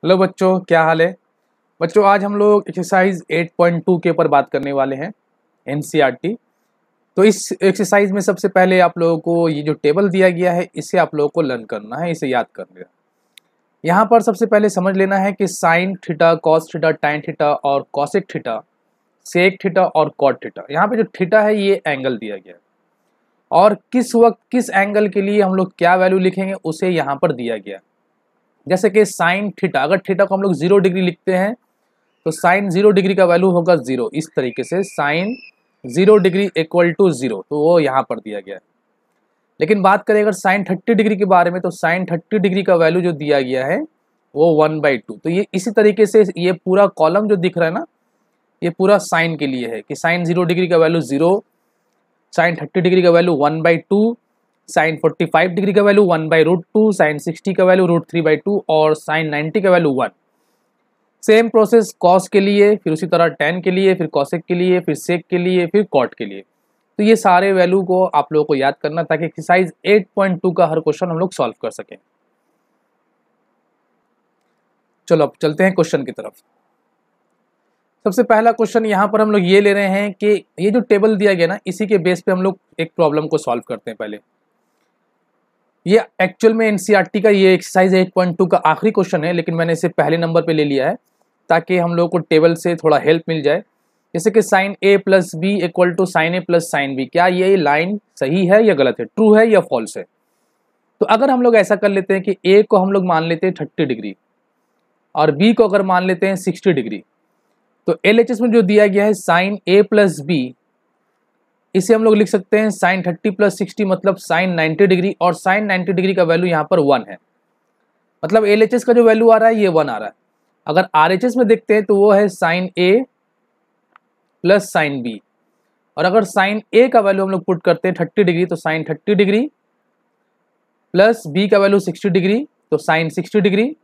Hello बच्चों, क्या हाल है। बच्चों, आज हम लोग एक्सरसाइज 8.2 के ऊपर बात करने वाले हैं, एनसीईआरटी। तो इस एक्सरसाइज में सबसे पहले आप लोगों को ये जो टेबल दिया गया है इसे आप लोगों को लर्न करना है, इसे याद कर लेना। यहाँ पर सबसे पहले समझ लेना है कि sine theta, cos theta, tan theta और कॉसेक थीटा, सेक थीटा और कॉट थीटा, यहाँ पे जो थीटा है ये एंगल दिया गया है और किस वक्त किस एंगल के लिए हम लोग क्या वैल्यू लिखेंगे उसे यहाँ पर दिया गया है। जैसे कि साइन थीटा, अगर थीटा को हम लोग 0 डिग्री लिखते हैं तो साइन 0 डिग्री का वैल्यू होगा 0। इस तरीके से साइन 0 डिग्री इक्वल टू 0, तो वो यहाँ पर दिया गया है। लेकिन बात करें अगर साइन 30 डिग्री के बारे में, तो साइन 30 डिग्री का वैल्यू जो दिया गया है वो 1/2। तो ये इसी तरीके से ये पूरा कॉलम जो दिख रहा है ना, ये पूरा साइन के लिए है कि साइन 0 डिग्री का वैल्यू 0, साइन 30 डिग्री का वैल्यू 1/2, साइन 45 डिग्री का वैल्यू 1/√2, साइन 60 का वैल्यू √3/2 और साइन 90 का वैल्यू 1। सेम प्रोसेस कॉस के लिए, फिर उसी तरह टैन के लिए, फिर कॉसेक के लिए, फिर सेक के लिए, फिर कॉट के लिए। तो ये सारे वैल्यू को आप लोगों को याद करना ताकि एक्सरसाइज 8.2 का हर क्वेश्चन हम लोग सॉल्व कर सकें। चलो अब चलते हैं क्वेश्चन की तरफ। सबसे पहला क्वेश्चन यहाँ पर हम लोग ये ले रहे हैं कि ये जो टेबल दिया गया ना, इसी के बेस पे हम लोग एक प्रॉब्लम को सॉल्व करते हैं। पहले ये एक्चुअल में एनसीईआरटी का ये एक्सरसाइज 8.2 का आखिरी क्वेश्चन है, लेकिन मैंने इसे पहले नंबर पे ले लिया है ताकि हम लोग को टेबल से थोड़ा हेल्प मिल जाए। जैसे कि sine A plus B equal to sine A plus sine B, क्या ये लाइन सही है या गलत है, ट्रू है या फॉल्स है। तो अगर हम लोग ऐसा कर लेते हैं कि ए को हम लोग मान लेते हैं 30 डिग्री और बी को अगर मान लेते हैं 60 डिग्री, तो एलएचएस में जो दिया गया है साइन ए प्लस बी, इसे हम लोग लिख सकते हैं साइन 30 प्लस 60 मतलब साइन 90 डिग्री, और साइन 90 डिग्री का वैल्यू यहाँ पर 1 है। मतलब एलएचएस का जो वैल्यू आ रहा है ये 1 आ रहा है। अगर आरएचएस में देखते हैं तो वो है sign A plus sine B, और अगर साइन ए का वैल्यू हम लोग पुट करते हैं 30 डिग्री तो साइन 30 डिग्री प्लस बी का वैल्यू 60 डिग्री तो साइन 60 डिग्री,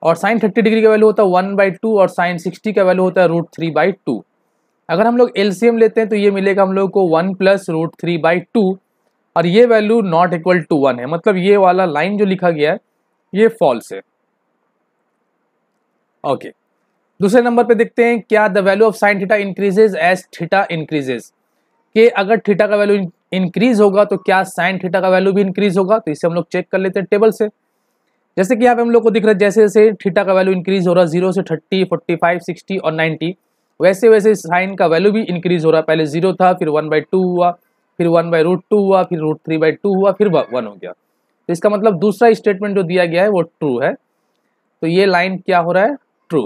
और साइन 30 डिग्री का वैल्यू होता है 1/2 और साइन 60 का वैल्यू होता है √3/2। अगर हम लोग एलसीएम लेते हैं तो ये मिलेगा हम लोग को 1 प्लस √3/2, और ये वैल्यू नॉट इक्वल टू 1 है। मतलब ये वाला लाइन जो लिखा गया है ये फॉल्स है। ओके, दूसरे नंबर पे देखते हैं क्या the value of sine theta increases as theta increases, कि अगर थीटा का वैल्यू इंक्रीज होगा तो क्या साइन थीटा का वैल्यू भी इंक्रीज होगा। तो इसे हम लोग चेक कर लेते हैं टेबल से। जैसे कि यहाँ पे हम लोग को दिख रहा है जैसे जैसे थीटा का वैल्यू इंक्रीज हो रहा है 0 से 30, 45, 60 और 90, वैसे वैसे साइन का वैल्यू भी इंक्रीज हो रहा है। पहले 0 था, फिर 1/2 हुआ, फिर 1/√2 हुआ, फिर √3/2 हुआ, फिर 1 हो गया। तो इसका मतलब दूसरा स्टेटमेंट जो दिया गया है वो ट्रू है। तो ये लाइन क्या हो रहा है, true.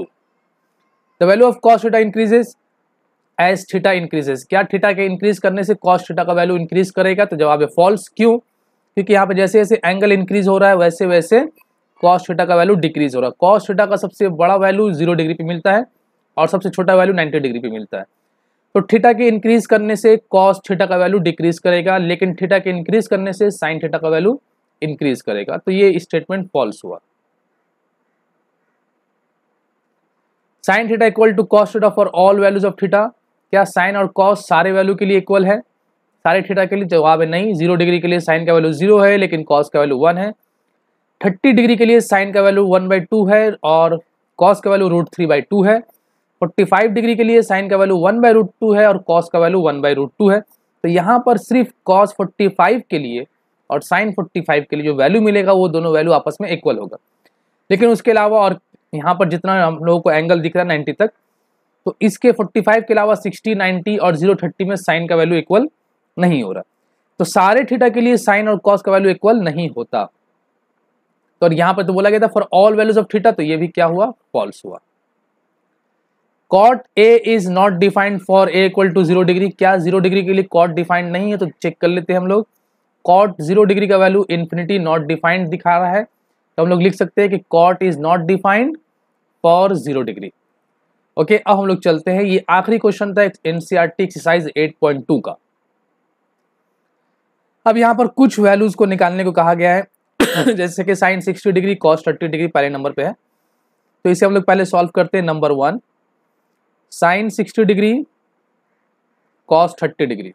The value of cos theta increases as theta increases, क्या थीटा के इंक्रीज करने से कॉस थीटा का वैल्यू इंक्रीज करेगा। तो जवाब है फॉल्स। क्यों? क्योंकि यहाँ पे जैसे जैसे एंगल इंक्रीज हो रहा है वैसे वैसे कॉस थीटा का वैल्यू डिक्रीज हो रहा है। कॉस थीटा का सबसे बड़ा वैल्यू 0 डिग्री पे मिलता है और सबसे छोटा वैल्यू 90 डिग्री पे मिलता है। तो थीटा के इंक्रीज करने से कॉस थीटा का वैल्यू डिक्रीज करेगा, लेकिन थीटा के इंक्रीज करने से साइन थीटा का वैल्यू इंक्रीज करेगा। तो ये स्टेटमेंट फॉल्स हुआ। Sine theta equal to cos theta for all values of theta, क्या साइन और कॉस सारे वैल्यू के लिए इक्वल है, सारे थीटा के लिए। जवाब है नहीं। 0 डिग्री के लिए साइन का वैल्यू 0 है लेकिन कॉस का वैल्यू 1 है। 30 डिग्री के लिए साइन का वैल्यू 1/2 है और कॉस का वैल्यू √3/2 है। 45 डिग्री के लिए साइन का वैल्यू 1/√2 है और कॉस का वैल्यू 1/√2 है। तो यहाँ पर सिर्फ कॉस 45 के लिए और साइन 45 के लिए जो वैल्यू मिलेगा वो दोनों वैल्यू आपस में इक्वल होगा। लेकिन उसके अलावा और यहाँ पर जितना हम लोगों को एंगल दिख रहा है 90 तक, तो इसके 45 के अलावा 60, 90 और 030 में साइन का वैल्यू इक्वल नहीं हो रहा। तो सारे थीटा के लिए साइन और कॉस का वैल्यू इक्वल नहीं होता। तो यहाँ पर तो बोला गया था for all values of theta, तो ये भी क्या हुआ, फॉल्स हुआ। Cot A is not defined for A equal to 0 degree, क्या 0 डिग्री के लिए कॉट डिफाइंड नहीं है। तो चेक कर लेते हैं हम लोग। कॉट 0 डिग्री का वैल्यू इन्फिनिटी नॉट डिफाइंड दिखा रहा है, तो हम लोग लिख सकते हैं कि cot is not defined for 0 degree. Okay, अब हम लोग चलते हैं, ये आखिरी क्वेश्चन था एनसीईआरटी एक्सरसाइज 8.2 का। अब यहाँ पर कुछ वैल्यूज को निकालने को कहा गया है जैसे कि साइन 60 डिग्री, कॉस 30 डिग्री पहले नंबर पे है, तो इसे हम लोग पहले सॉल्व करते हैं। Number 1, sine 60 degree cos 30 degree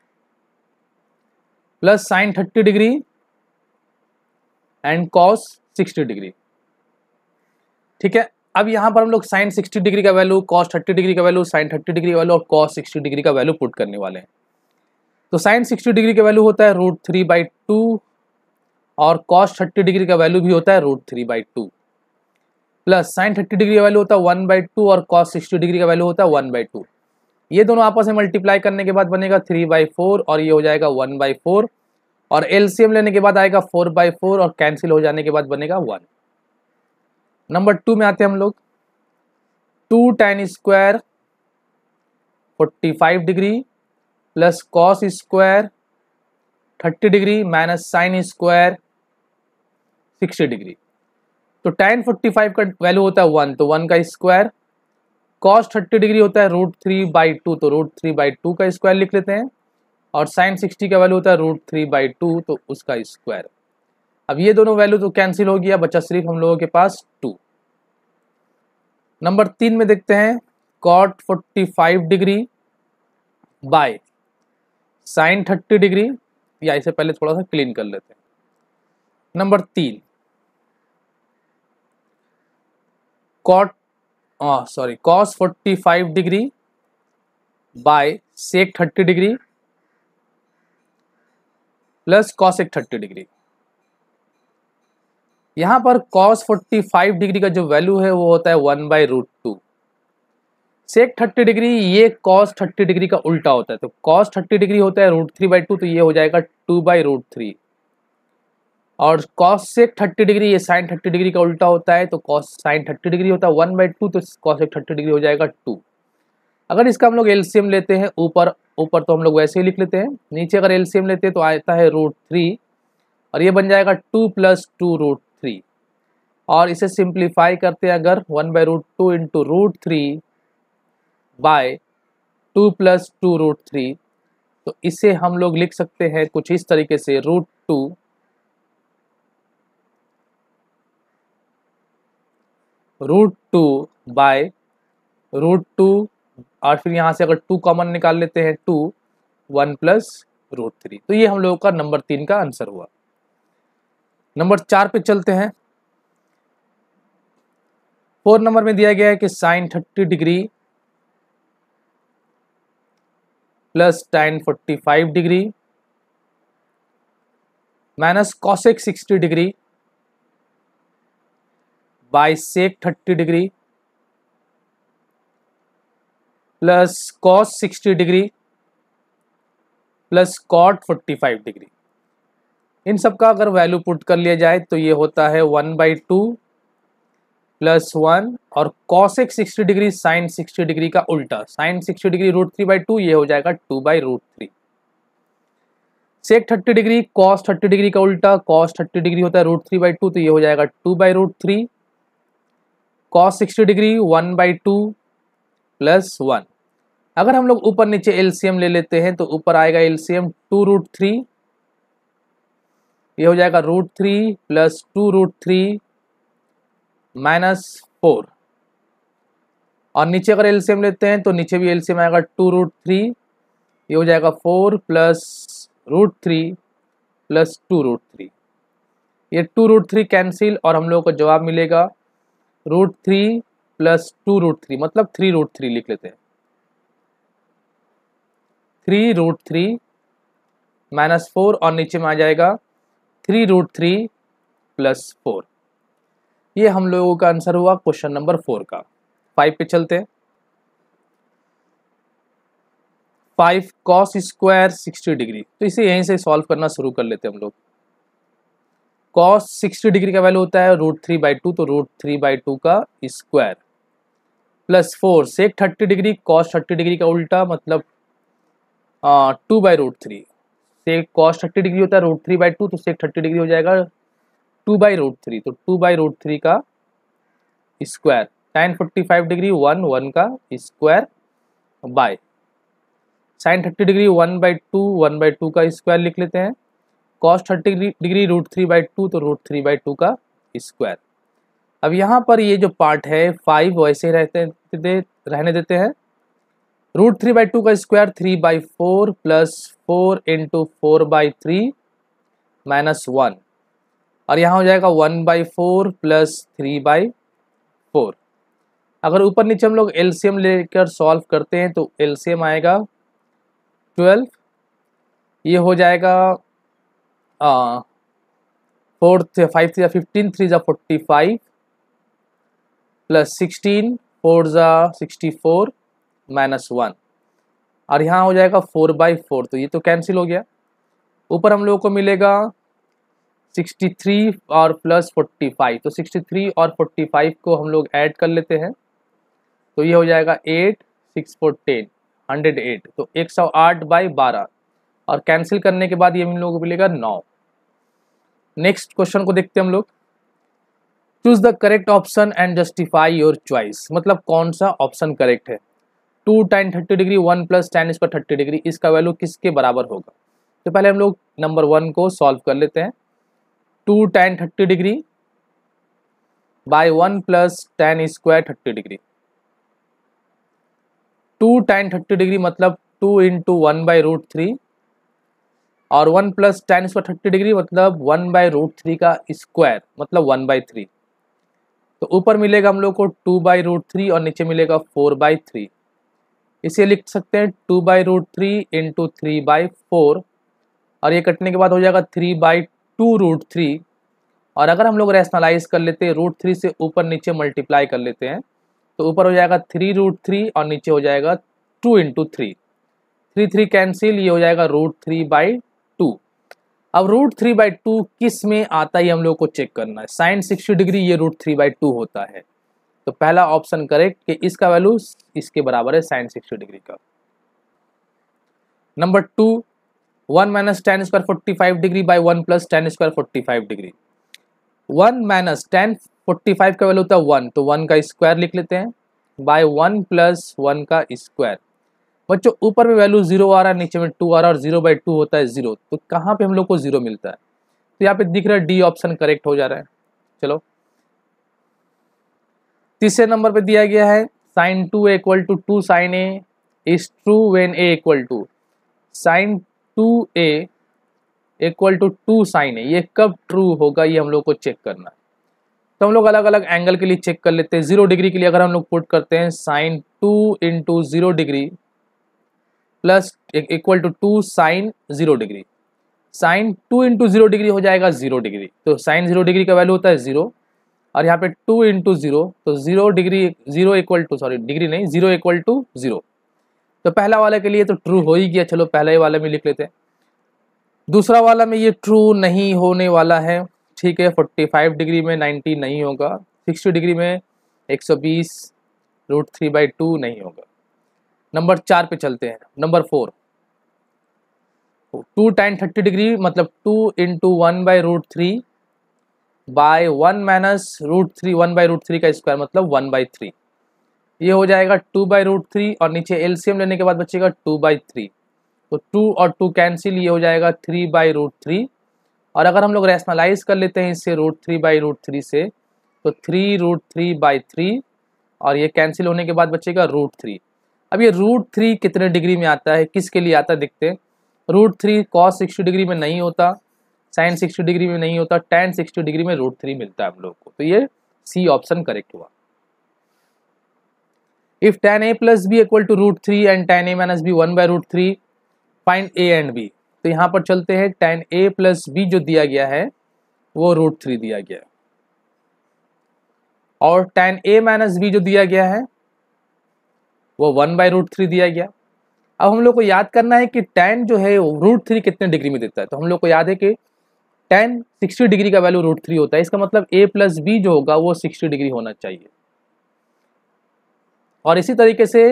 plus sine 30 degree and cos 60 degree. ठीक है, अब यहाँ पर हम लोग साइन 60 डिग्री का वैल्यू, कॉस 30 डिग्री का वैल्यू, साइन 30 डिग्री का वैल्यू और कॉस 60 डिग्री का वैल्यू पुट करने वाले हैं। तो साइन 60 डिग्री का वैल्यू होता है √3/2 और कॉस 30 डिग्री का वैल्यू भी होता है √3/2 प्लस साइन 30 डिग्री का वैल्यू होता है 1/2 और कॉस 60 डिग्री का वैल्यू होता है 1/2। ये दोनों आपस में मल्टीप्लाई करने के बाद बनेगा 3/4 और ये हो जाएगा 1/4 और एलसीएम लेने के बाद आएगा 4/4 और कैंसिल हो जाने के बाद बनेगा 1। नंबर 2 में आते हैं हम लोग। 2 tan square 45 degree plus cos square 30 degree minus sine square 60 degree. तो tan 45 का वैल्यू होता है 1, तो 1 का स्क्वायर। कॉस 30 डिग्री होता है √3/2, तो √3/2 का स्क्वायर लिख लेते हैं और साइन 60 का वैल्यू होता है √3/2, तो उसका स्क्वायर। अब ये दोनों वैल्यू तो कैंसिल हो गया, बचा सिर्फ हम लोगों के पास 2। नंबर 3 में देखते हैं cot 45 degree by sine 30 degree, या इसे पहले थोड़ा सा क्लीन कर लेते हैं। Number 3 cos 45 degree by sec 30 degree plus cosec 30 degree. यहां पर cos 45 डिग्री का जो वैल्यू है वो होता है 1/√2। सेक 30 डिग्री ये cos 30 डिग्री का उल्टा होता है, तो cos 30 डिग्री होता है √3/2, तो ये हो जाएगा 2/√3 और cos सेक 30 डिग्री ये साइन 30 डिग्री का उल्टा होता है, तो cos साइन 30 डिग्री होता है 1/2, तो cosec 30 डिग्री हो जाएगा 2। अगर इसका हम लोग एलसीएम लेते हैं, ऊपर तो हम लोग वैसे ही लिख लेते हैं, नीचे अगर एलसीएम लेते हैं तो आता है √3 और ये बन जाएगा 2 + 2√3 और इसे सिंप्लीफाई करते हैं अगर 1/√2 इंटू √3 बाय 2 + 2√3, तो इसे हम लोग लिख सकते हैं कुछ इस तरीके से √2 बाय √2 और फिर यहाँ से अगर 2 कॉमन निकाल लेते हैं 2 1 + √3। तो ये हम लोगों का नंबर 3 का आंसर हुआ। नंबर 4 पे चलते हैं। 4 नंबर में दिया गया है कि sine 30 degree plus tan 45 degree minus cosec 60 degree by sec 30 degree plus cos 60 degree plus cot 45 degree. इन सब का अगर वैल्यू पुट कर लिया जाए तो ये होता है 1/2 + 1 और कॉसेक 60 डिग्री साइन 60 डिग्री का उल्टा, साइन 60 डिग्री √3/2, ये हो जाएगा 2/√3। सेक 30 डिग्री कॉस 30 डिग्री का उल्टा, कॉस 30 डिग्री होता है √3/2, तो ये हो जाएगा 2/√3। Cos 60 degree 1/2 + 1। अगर हम लोग ऊपर नीचे एलसीएम ले लेते हैं तो ऊपर आएगा एलसीएम 2√3, ये हो जाएगा √3 + 2√3 -4 और नीचे अगर एलसीएम लेते हैं तो नीचे भी एलसीएम आएगा 2√3, ये हो जाएगा 4 + √3 + 2√3। ये 2√3 कैंसिल और हम लोगों को जवाब मिलेगा √3 + 2√3, मतलब 3√3 लिख लेते हैं। 3√3 -4 और नीचे में आ जाएगा 3√3 + 4। ये हम लोगों का आंसर हुआ क्वेश्चन नंबर 4 का। 5 पे चलते हैं। 5 cos स्क्वायर 60 डिग्री, तो इसे यहीं से सॉल्व करना शुरू कर लेते हैं हम लोग। cos 60 डिग्री का वैल्यू होता है √3/2, तो √3/2 का स्क्वायर प्लस 4 सेक 30 डिग्री cos 30 डिग्री का उल्टा, मतलब 2/√3। सेक cos 30 डिग्री होता है √3/2, तो सेक 30 डिग्री हो जाएगा 2/√3, तो 2/√3 का स्क्वायर। tan 45 डिग्री 1 का स्क्वायर बाय साइन 30 डिग्री 1/2 का स्क्वायर लिख लेते हैं। cos 30 डिग्री √3/2, तो √3/2 का स्क्वायर। अब यहाँ पर ये जो पार्ट है 5 वैसे रहने देते हैं। √3/2 का स्क्वायर 3/4 + 4 × 4/3 -1 और यहाँ हो जाएगा 1/4 + 3/4 अगर ऊपर नीचे हम लोग एलसीएम लेकर सॉल्व करते हैं तो एलसीएम आएगा 12, ये हो जाएगा 4 5 3 15 3 45 प्लस 16 4 64 -1 और यहाँ हो जाएगा 4/4, तो ये तो कैंसिल हो गया। ऊपर हम लोगों को मिलेगा 63 और प्लस 45, तो 63 और 45 को हम लोग ऐड कर लेते हैं तो ये हो जाएगा 8 6 4 10 108, तो 108/12 और कैंसिल करने के बाद ये हम लोगों को मिलेगा 9। नेक्स्ट क्वेश्चन को देखते हैं हम लोग। Choose the correct option and justify your choice, मतलब कौन सा ऑप्शन करेक्ट है। 2 tan 30 degree 1 plus tan square 30 degree, इसका वैल्यू किसके बराबर होगा। तो पहले हम लोग नंबर 1 को सॉल्व कर लेते हैं। 2 tan 30 degree by 1 plus tan square 30 degree. 2 tan 30 degree मतलब 2 इंटू 1/√3 और 1 प्लस tan स्क्वायर 30 डिग्री मतलब 1/√3 का स्क्वायर मतलब 1/3। तो ऊपर मिलेगा हम लोग को 2/√3 और नीचे मिलेगा 4/3। इसे लिख सकते हैं 2/√3 इंटू 3/4 और ये कटने के बाद हो जाएगा 3/2√3। और अगर हम लोग रैशनलाइज कर लेते हैं √3 से ऊपर नीचे मल्टीप्लाई कर लेते हैं तो ऊपर हो जाएगा 3√3 और नीचे हो जाएगा 2 इंटू 3, 3 कैंसिल, ये हो जाएगा √3/2। अब √3/2 किस में आता है हम लोग को चेक करना है। साइन 60 डिग्री ये √3/2 होता है, तो पहला ऑप्शन करेक्ट कि इसका वैल्यू इसके बराबर है साइन 60 डिग्री का। Number 2 1 minus tan square 45 degree by 1 plus tan square 45 degree. 1 minus tan 45 का वैल्यू होता है 1, तो 1 का स्क्वायर लिख लेते हैं बाय 1 प्लस 1 का स्क्वायर। बच्चों ऊपर में वैल्यू 0 आ रहा है, नीचे में 2 आ रहा है और 0/2 होता है 0, तो कहाँ पे हम लोग को 0 मिलता है। तो यहाँ पे दिख रहा है डी ऑप्शन करेक्ट हो जा रहा है। चलो तीसरे नंबर पे दिया गया है sin 2a = 2 sin a is true when a = sin 2a = 2 sin a, ये कब ट्रू होगा ये हम लोग को चेक करना है। तो हम लोग अलग अलग एंगल के लिए चेक कर लेते हैं। 0 डिग्री के लिए अगर हम लोग पुट करते हैं sin 2 into 0 degree plus equal to 2 sin 0 degree. sin 2 into 0 degree हो जाएगा 0 डिग्री, तो sin 0 डिग्री का वैल्यू होता है 0 और यहाँ पे 2 इंटू 0, तो 0 डिग्री 0 इक्वल टू डिग्री नहीं 0 इक्वल टू 0। तो पहला वाले के लिए तो ट्रू हो ही गया, चलो पहले वाले में लिख लेते हैं। दूसरा वाला में ये ट्रू नहीं होने वाला है, ठीक है। 45 डिग्री में 90 नहीं होगा, 60 डिग्री में 120 √3/2 नहीं होगा। नंबर 4 पे चलते हैं। नंबर 4 2 tan 30 डिग्री मतलब 2 इंटू 1/√3 बाय 1 माइनस √3 1/√3 का स्क्वायर मतलब 1/3, ये हो जाएगा 2/√3 और नीचे एलसीएम लेने के बाद बचेगा 2/3, तो 2 और 2 कैंसिल, ये हो जाएगा 3/√3 और अगर हम लोग रैशनलाइज कर लेते हैं इससे √3/√3 से तो 3√3/3 और ये कैंसिल होने के बाद बचेगा √3। अब ये √3 कितने डिग्री में आता है, किसके लिए आता है देखते हैं। √3 cos 60 डिग्री में नहीं होता, साइन 60 डिग्री में नहीं होता, tan 60 डिग्री में √3 मिलता है हम लोग को, तो ये सी ऑप्शन करेक्ट हुआ। If tan a plus B equal to √3 and tan a minus B 1/√3 find a and b। तो यहाँ पर चलते हैं, tan a प्लस बी जो दिया गया है वो √3 दिया गया है और tan a माइनस बी जो दिया गया है वो 1/√3 दिया गया। अब हम लोग को याद करना है कि tan जो है √3 कितने डिग्री में देता है, तो हम लोग को याद है कि tan 60 डिग्री का वैल्यू √3 होता है, इसका मतलब a प्लस बी जो होगा वो 60 डिग्री होना चाहिए। और इसी तरीके से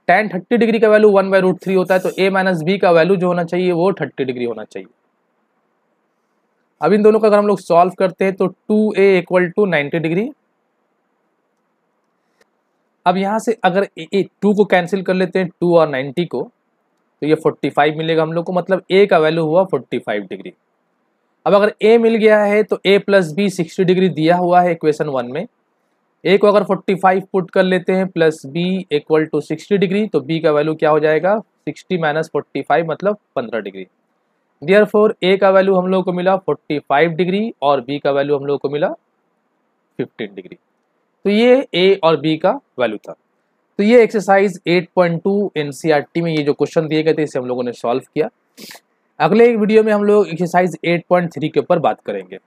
tan 30 डिग्री का वैल्यू 1/√3 होता है, तो a माइनस बी का वैल्यू जो होना चाहिए वो 30 डिग्री होना चाहिए। अब इन दोनों का अगर हम लोग सॉल्व करते हैं तो 2a = 90 डिग्री। अब यहाँ से अगर 2 को कैंसिल कर लेते हैं 2 और 90 को, तो ये 45 मिलेगा हम लोग को, मतलब a का वैल्यू हुआ 45 डिग्री। अब अगर a मिल गया है तो a प्लस बी 60 डिग्री दिया हुआ है इक्वेशन 1 में, a को अगर 45 पुट कर लेते हैं प्लस b = 60 डिग्री, तो b का वैल्यू क्या हो जाएगा 60 माइनस 45 मतलब 15 डिग्री। देयरफॉर a का वैल्यू हम लोग को मिला 45 डिग्री और b का वैल्यू हम लोग को मिला 15 डिग्री। तो ये ए और बी का वैल्यू था। तो ये एक्सरसाइज 8.2 एनसीईआरटी में ये जो क्वेश्चन दिए गए थे इसे हम लोगों ने सॉल्व किया। अगले वीडियो में हम लोग एक्सरसाइज 8.3 के ऊपर बात करेंगे।